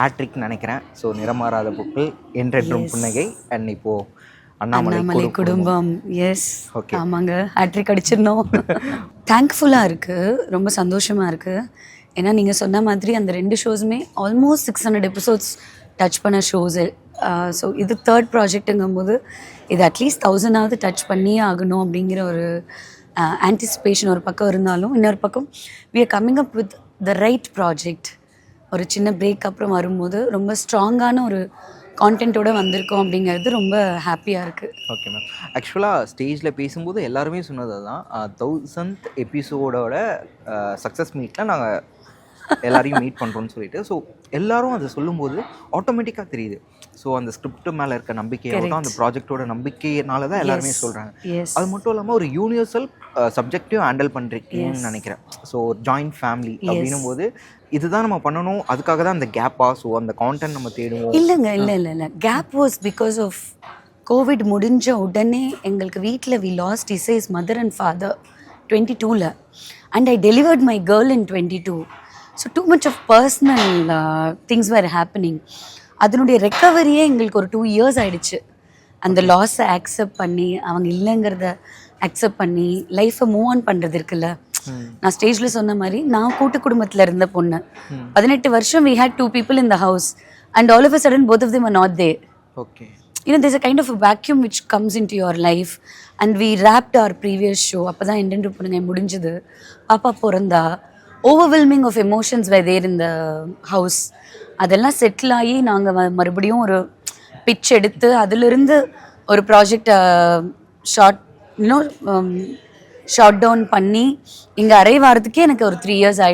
ஆட்ரிக்னு நினைக்கிறேன். ஸோ நிறமாறாத பூக்கள், என்றென்றும் புன்னகை அண்ட் இப்போது அண்ணாமலை குடும்பம். எஸ், ஓகே, ஆமாங்க, ஹேட்ரிக் அடிச்சிடணும். தேங்க்ஃபுல்லாக இருக்குது, ரொம்ப சந்தோஷமாக இருக்குது. ஏன்னா நீங்கள் சொன்ன மாதிரி அந்த 2 ஷோஸுமே ஆல்மோஸ்ட் 600 எபிசோட்ஸ் டச் பண்ண ஷோஸு. ஸோ இது 3rd ப்ராஜெக்ட்டுங்கும்போது இது அட்லீஸ்ட் 1000ஆவது டச் பண்ணியே ஆகணும் அப்படிங்கிற ஒரு ஆன்டிசிபேஷன் ஒரு பக்கம் இருந்தாலும், இன்னொரு பக்கம் we are coming up with the right project. ஒரு சின்ன பிரேக் அப்புறம் வரும்போது ரொம்ப ஸ்ட்ராங்கான ஒரு கான்டென்ட்டோடு வந்திருக்கோம் அப்படிங்கிறது ரொம்ப ஹாப்பியாக இருக்குது. Okay ma'am. ஆக்சுவலாக ஸ்டேஜில் பேசும்போது எல்லாருமே சொன்னது தான் 1000th எபிசோடோட சக்ஸஸ் மீட்டில் நாங்கள் எல்லாரையும் மீட் பண்ணுறோன்னு சொல்லிட்டு. ஸோ எல்லாரும் அதை சொல்லும்போது ஆட்டோமேட்டிக்காக தெரியுது. ஸோ அந்த ஸ்கிரிப்ட் மேலே இருக்க நம்பிக்கையோட தான், அந்த ப்ராஜெக்டோட நம்பிக்கையினால தான் எல்லாருமே சொல்கிறாங்க. அது மட்டும் இல்லாமல் ஒரு யூனிவர்சல் சப்ஜெக்டையும் ஹேண்டில் பண்ணுறீங்கன்னு நினைக்கிறேன். ஸோ ஜாயிண்ட் ஃபேமிலி அப்படின்னும் போது இதுதான் நம்ம பண்ணணும், அதுக்காக தான் அந்த கேப்பா? ஸோ அந்த கான்டென்ட் நம்ம தேடுவோம். இல்லை gap was because of covid முடிஞ்ச உடனே எங்களுக்கு வீட்டில் வி லாஸ்ட் இசைஸ் மதர் அண்ட் ஃபாதர் 22ல் and I delivered my girl in 22. So too much of personal things were happening. அதனுடைய ரெக்கவரியே எங்களுக்கு ஒரு 2 years ஆகிடுச்சு. அந்த லாஸை அக்செப்ட் பண்ணி, அவங்க இல்லைங்கிறத அக்செப்ட் பண்ணி லைஃப்பை மூவ் ஆன் பண்ணுறது இருக்குல்ல. நான் ஸ்டேஜில் சொன்ன மாதிரி நான் கூட்டு குடும்பத்தில் இருந்த பொண்ணு. 18 வருஷம் we had 2 people in the house and all of a sudden both of them are not there. Okay. There's a kind of a vacuum which comes into your life and we wrapped our previous show. அப்போ தான் எண்டென்ட் பண்ணுங்க முடிஞ்சது. பாப்பா பிறந்தா overwhelming of emotions were there in the house. அதெல்லாம் settle ஆகி நாங்கள் மறுபடியும் ஒரு பிச் எடுத்து அதிலிருந்து ஒரு ப்ராஜெக்டை ஷார்ட் டவுன் பண்ணி இங்கே அரைவாரத்துக்கே எனக்கு ஒரு 3 years ஆகிடுச்சு.